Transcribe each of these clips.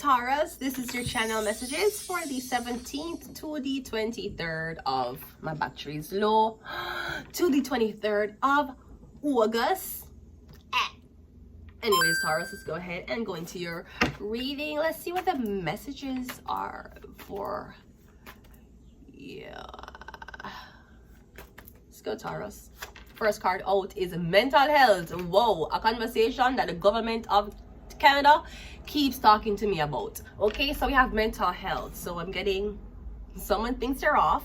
Taurus, this is your channel messages for the 17th to the 23rd of, my battery is low, to the 23rd of August. Anyways, Taurus, let's go ahead and go into your reading. Let's see what the messages are for. Yeah. Let's go, Taurus. First card out is mental health. Whoa, a conversation that the government of Canada keeps talking to me about. Okay, so we have mental health. So I'm getting someone thinks they're off,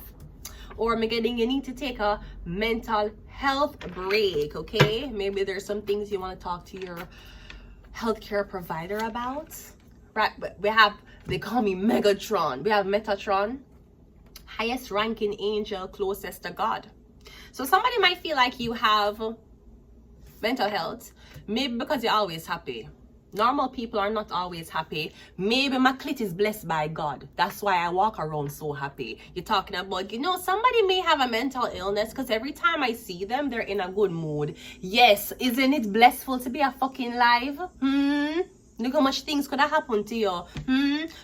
or I'm getting you need to take a mental health break. Okay, maybe there's some things you want to talk to your healthcare provider about. Right, we have, they call me Megatron. We have Metatron, highest ranking angel closest to God. So somebody might feel like you have mental health, maybe because you're always happy. Normal people are not always happy. Maybe my clit is blessed by God. That's why I walk around so happy. You're talking about, you know, somebody may have a mental illness because every time I see them, they're in a good mood. Yes, isn't it blissful to be a fucking live? Look how much things could have happened to you.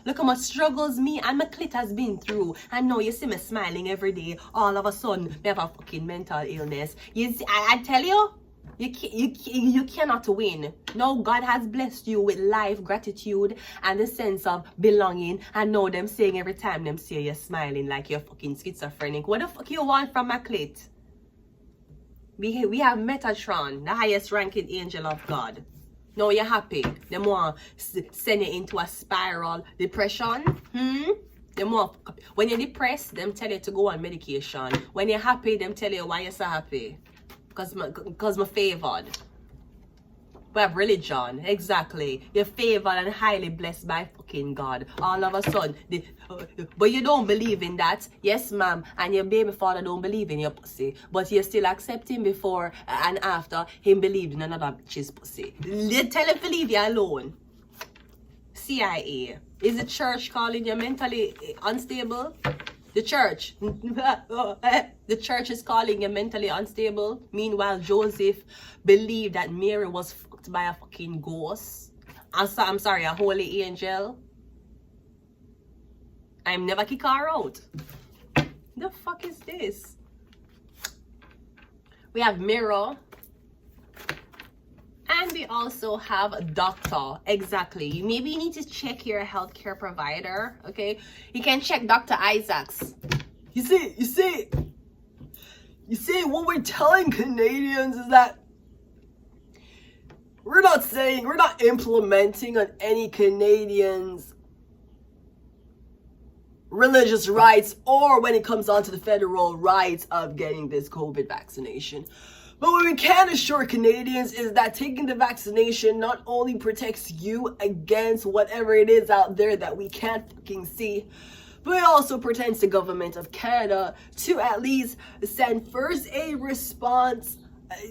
Look how much struggles me and my clit has been through. And now you see me smiling every day. All of a sudden, me have a fucking mental illness. You see, I tell you, you cannot win. No, God has blessed you with life, gratitude, and the sense of belonging. And now them saying every time them say you're smiling like you're fucking schizophrenic. What the fuck you want from my clit? We have Metatron, the highest ranking angel of God. Now you're happy. Them want send you into a spiral depression. Them want, when you're depressed, them tell you to go on medication. When you're happy, them tell you why you're so happy. Because my favored. We have religion, exactly. You're favored and highly blessed by fucking God. All of a sudden, but you don't believe in that. Yes, ma'am. And your baby father don't believe in your pussy. But you still accept him before and after him believed in another bitch's pussy. You tell him to leave you alone. CIA. Is the church calling you mentally unstable? The church. The church is calling you mentally unstable. Meanwhile, Joseph believed that Mary was fucked by a fucking ghost. I'm sorry, a holy angel. I'm never kick her out. The fuck is this? We have mirror. And we also have doctor. Exactly. Maybe you need to check your healthcare provider. Okay. You can check Dr. Isaacs. You see, what we're telling Canadians is that we're not implementing on any Canadians' religious rights, or when it comes on to the federal rights of getting this COVID vaccination. But what we can assure Canadians is that taking the vaccination not only protects you against whatever it is out there that we can't fucking see, but it also protects the government of Canada to at least send first aid response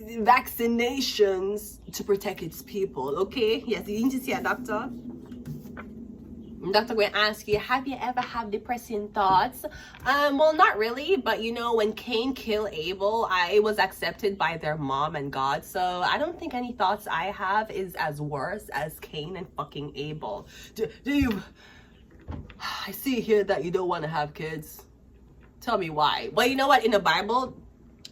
vaccinations to protect its people. Okay? Yes, you need to see a doctor. Doctor will ask you, have you ever had depressing thoughts? Well, not really, but you know, when Cain killed Abel, it was accepted by their mom and God. So I don't think any thoughts I have is as worse as Cain and fucking Abel. Do you? I see here that you don't want to have kids. Tell me why. Well, you know what? In the Bible,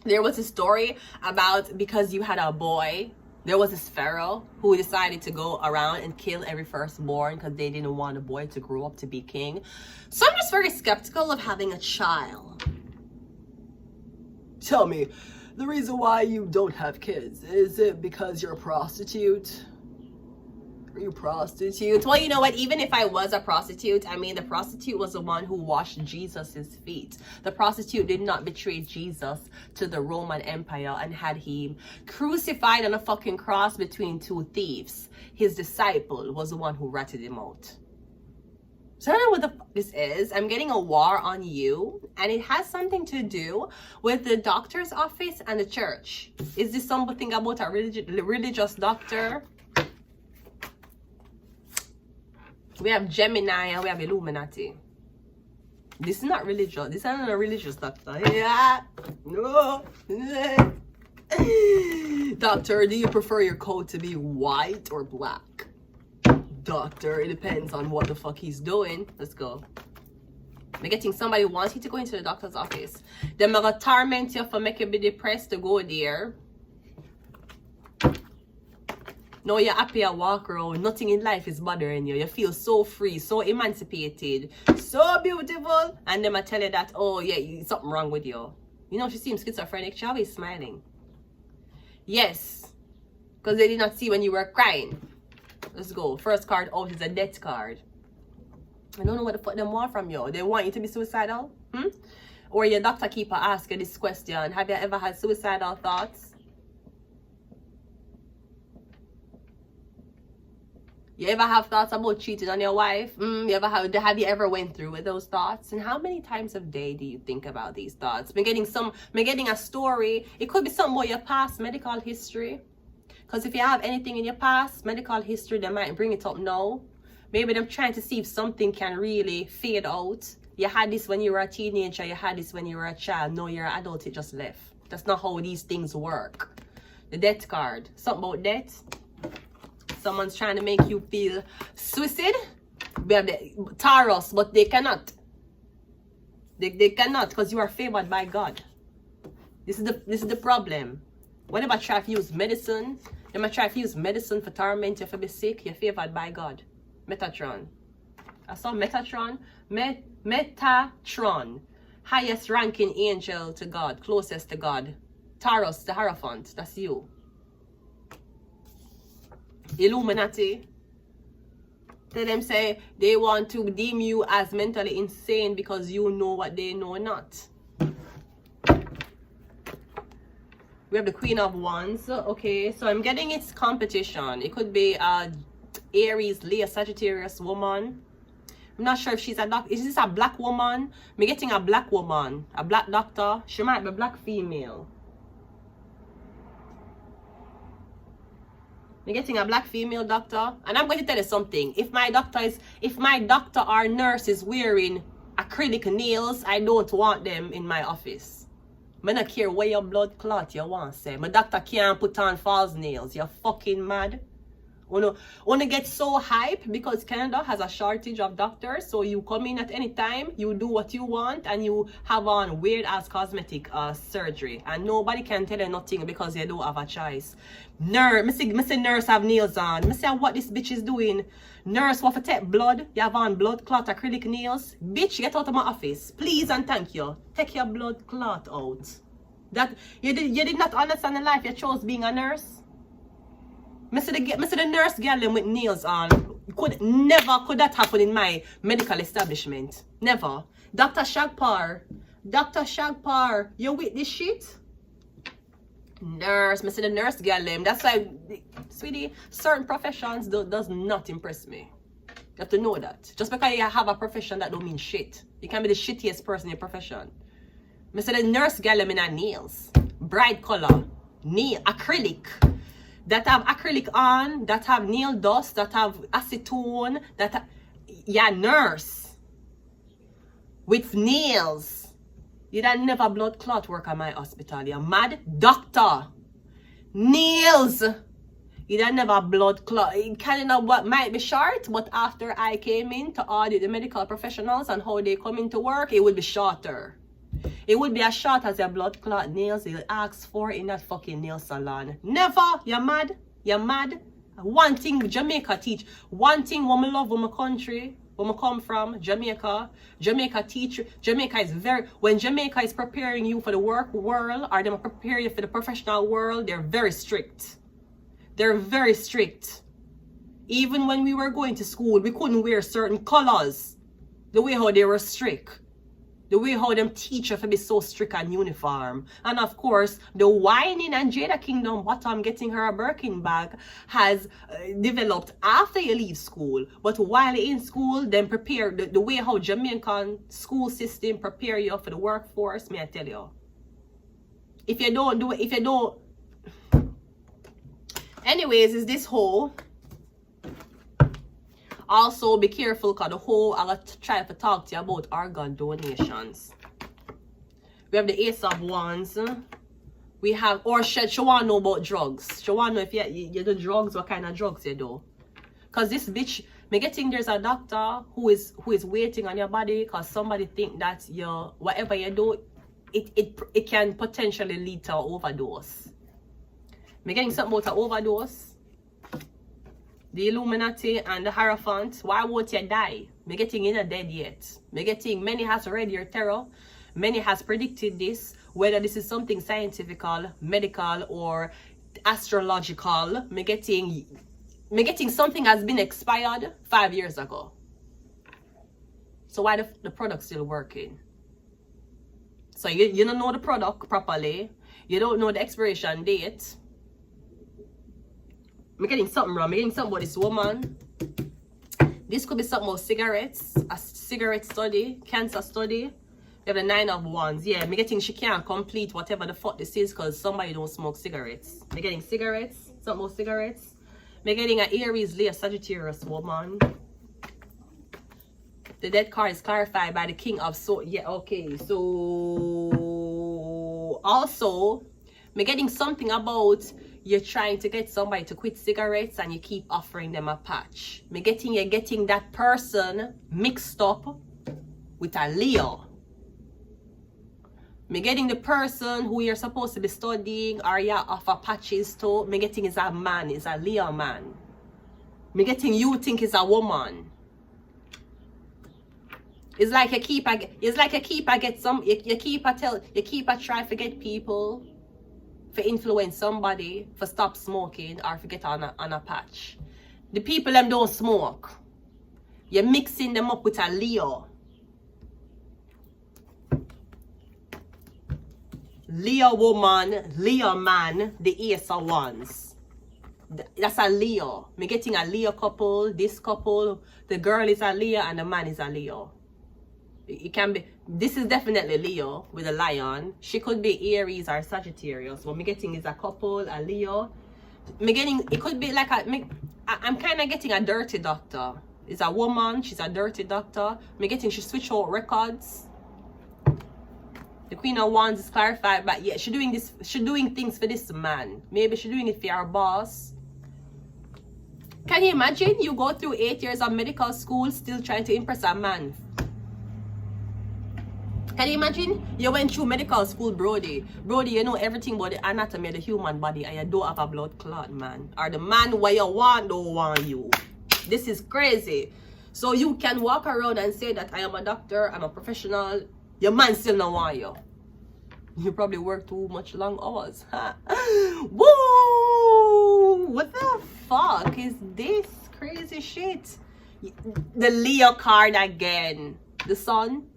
there was a story about because you had a boy. There was this pharaoh who decided to go around and kill every firstborn because they didn't want a boy to grow up to be king. So I'm just very skeptical of having a child. Tell me, the reason why you don't have kids, is it because you're a prostitute? Are you a prostitute? Well, you know what? Even if I was a prostitute, I mean, the prostitute was the one who washed Jesus's feet. The prostitute did not betray Jesus to the Roman Empire and had him crucified on a fucking cross between two thieves. His disciple was the one who ratted him out. So I don't know what the fuck this is. I'm getting a war on you, and it has something to do with the doctor's office and the church. Is this something about a religious doctor? We have Gemini and we have Illuminati. This is not religious. This is not a religious doctor. Yeah. No. Doctor, do you prefer your coat to be white or black? doctor. It depends on what the fuck he's doing. Let's go. I'm getting somebody wants you to go into the doctor's office. They're gonna torment you for making you be depressed to go there. No, you're happy at walk around. Nothing in life is bothering you. You feel so free, so emancipated, so beautiful. And them I tell you that, oh yeah, something wrong with you. You know, she seems schizophrenic. She always smiling. Yes, because they did not see when you were crying. Let's go. First card out is a death card. I don't know what the fuck they want from you. They want you to be suicidal? Or your doctor keep asking this question. Have you ever had suicidal thoughts? You ever have thoughts about cheating on your wife? Have you ever went through with those thoughts? And how many times a day do you think about these thoughts? I'm getting a story. It could be something about your past medical history. Because if you have anything in your past medical history, they might bring it up now. Maybe they're trying to see if something can really fade out. You had this when you were a teenager. You had this when you were a child. No, you're an adult. It just left. That's not how these things work. The death card. Something about death. Someone's trying to make you feel suicide. We have the Taurus, but they cannot. They cannot because you are favored by God. This is the problem. Whenever I try to use medicine, they might try to use medicine for torment you, for be sick, you're favored by God. Metatron. I saw Metatron. Metatron. Highest ranking angel to God. Closest to God. Taurus, the Hierophant. That's you. Illuminati. Tell them say they want to deem you as mentally insane because you know what they know not. We have the Queen of Wands. Okay, so I'm getting its competition. It could be Aries, Leo, Sagittarius woman. I'm not sure if she's a doctor. Is this a black woman? I'm getting a black woman, a black doctor. She might be a black female. I'm getting a black female doctor, and I'm going to tell you something. If my doctor or nurse is wearing acrylic nails, I don't want them in my office. I don't care where your blood clot you want say. My doctor can't put on false nails. You're fucking mad. Wanna get so hype because Canada has a shortage of doctors, so you come in at any time, you do what you want, and you have on weird ass cosmetic surgery, and nobody can tell you nothing because you don't have a choice. Nurse, me say nurse have nails on. Me say what this bitch is doing. Nurse want to take blood. You have on blood clot acrylic nails. Bitch, get out of my office, please and thank you. Take your blood clot out. That you did not understand the life you chose being a nurse. I see the nurse girl with nails on. Never could that happen in my medical establishment. Never. Dr. Shagpar, you with this shit? Nurse, I see the nurse girl. That's why, sweetie, certain professions does not impress me. You have to know that. Just because you have a profession, that don't mean shit. You can be the shittiest person in your profession. I see the nurse girl in her nails. Bright color. Nail, acrylic. That have acrylic on, that have nail dust, that have acetone, that have, yeah, nurse with nails. You don't never blood clot work at my hospital. You're mad? Doctor. Nails. You don't never blood clot. Kind of what might be short, but after I came in to audit the medical professionals and how they come into work, it would be shorter. It would be as short as your blood clot nails you'll ask for in that fucking nail salon. Never. You're mad. You're mad. One thing Jamaica teach. One thing when I love my country, when I come from, Jamaica. Jamaica teach. Jamaica is when Jamaica is preparing you for the work world or they prepare you for the professional world, they're very strict. They're very strict. Even when we were going to school, we couldn't wear certain colors. The way how they were strict. The way how them teach you to be so strict and uniform. And of course, the whining and Jada Kingdom bottom getting her a Birkin bag has developed after you leave school. But while in school, then prepare the way how Jamaican school system prepare you for the workforce, may I tell you. If you don't do it, anyways, is this whole. Also, be careful because the whole I'm going to try to talk to you about organ donations. We have the Ace of Wands. We have, or she want to know about drugs. She want to know if you do drugs, what kind of drugs you do. Because this bitch, Me getting there's a doctor who is waiting on your body because somebody think that your whatever you do, it can potentially lead to an overdose. Me getting something about an overdose. The Illuminati and the Hierophant. Why won't you die? Me getting in a dead yet. Me getting many has read your tarot. Many has predicted this. Whether this is something scientifical, medical, or astrological. Me getting something has been expired 5 years ago. So why the product still working? So you don't know the product properly. You don't know the expiration date. I'm getting something wrong. I'm getting something about this woman. This could be something about cigarettes. A cigarette study. Cancer study. We have the 9 of Wands. Yeah, I'm getting she can't complete whatever the fuck this is because somebody don't smoke cigarettes. I'm getting cigarettes. Something about cigarettes. I'm getting an Aries, Leo, Sagittarius woman. The dead card is clarified by the King of Swords. Yeah, okay. So also, I'm getting something about you're trying to get somebody to quit cigarettes and you keep offering them a patch. You're getting that person mixed up with a Leo. Me getting the person who you're supposed to be studying or you offer patches to. Me getting is a man, is a Leo man. Me getting you think is a woman. It's like you keep try to get people for influence somebody for stop smoking or for get on a patch. The people them don't smoke. You're mixing them up with a Leo. Leo woman, Leo man, the Ace of Wands. That's a Leo. Me getting a Leo couple, this couple, the girl is a Leo and the man is a Leo. It can be, this is definitely Leo with a lion. She could be Aries or Sagittarius. What me getting is a couple, a Leo. Me getting, it could be like I'm kind of getting a dirty doctor. It's a woman, she's a dirty doctor. Me getting she switch out records. The Queen of Wands is clarified, but yeah, she doing things for this man. Maybe she doing it for her boss. Can you imagine you go through 8 years of medical school still trying to impress a man? Can you imagine you went through medical school, Brody? Brody, you know everything about the anatomy of the human body and you don't have a blood clot, man. Or the man where you want don't want you. This is crazy. So you can walk around and say that I am a doctor, I'm a professional. Your man still don't want you. You probably work too much long hours. Whoa! What the fuck is this crazy shit? The Leo card again. The Sun.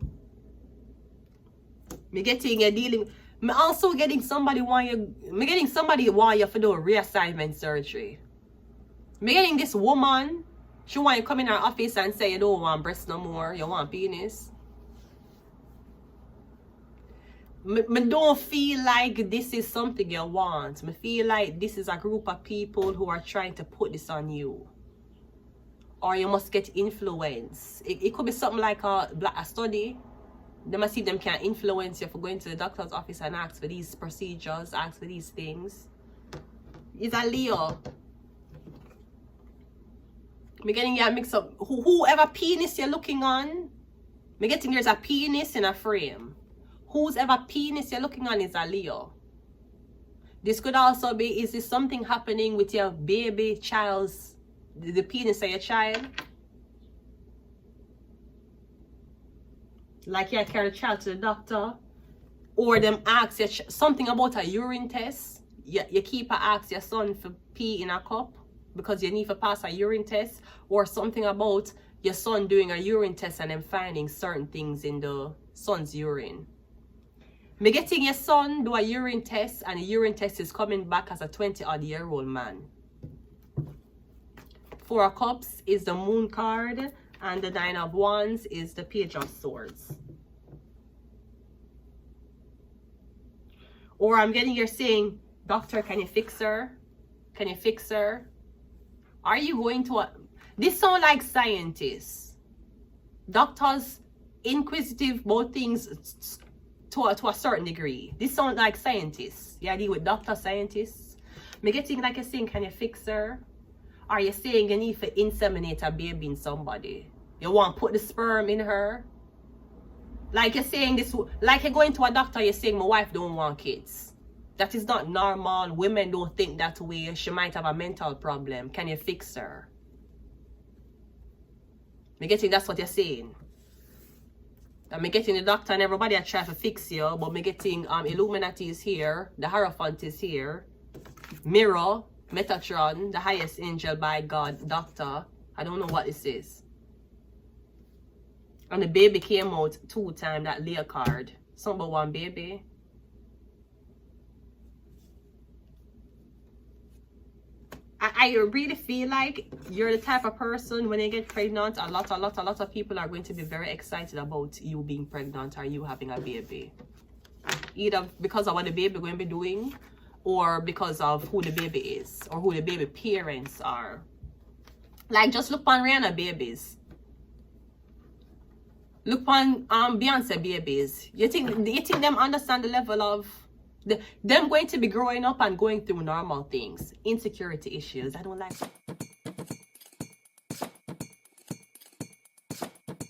Me getting a dealing. Me also getting somebody want you. Me getting somebody want you for do reassignment surgery. Me getting this woman. She want you come in her office and say you don't want breast no more. You want penis. Me don't feel like this is something you want. Me feel like this is a group of people who are trying to put this on you. Or you must get influence. It could be something like a study. They must see them can influence you for going to the doctor's office and ask for these procedures, ask for these things. It's a Leo. Me getting you mix up. Whoever penis you're looking on, me getting there's a penis in a frame. Whoever penis you're looking on is a Leo. This could also be, is this something happening with your baby child's, the penis of your child? Like you carry the child to the doctor. Or them ask you something about a urine test. You keep ask your son for pee in a cup because you need to pass a urine test. Or something about your son doing a urine test and then finding certain things in the son's urine. Me getting your son do a urine test and the urine test is coming back as a 20-odd-year-old man. 4 of Cups is the Moon card and the 9 of Wands is the Page of Swords. Or I'm getting you're saying, doctor, can you fix her? Can you fix her? Are you going to this sound like scientists. Doctors inquisitive about things to a certain degree. This sounds like scientists. Yeah, I deal with doctor scientists. Me getting like a saying, can you fix her? Are you saying you need to inseminate a baby in somebody? You want to put the sperm in her? Like you're saying this, like you're going to a doctor, you're saying my wife don't want kids. That is not normal. Women don't think that way. She might have a mental problem. Can you fix her? Me getting that's what you're saying. And me getting the doctor and everybody I try to fix you, but me getting Illuminati is here, the Hierophant is here, Mirror, Metatron, the highest angel by God, doctor. I don't know what this is. And the baby came out 2 times, that Leah card. Something about one baby. I really feel like you're the type of person when you get pregnant, a lot of people are going to be very excited about you being pregnant or you having a baby. Either because of what the baby going to be doing or because of who the baby is or who the baby parents are. Like just look on Rihanna babies. Look on Beyonce babies. You think them understand the level of them going to be growing up and going through normal things, insecurity issues? I don't like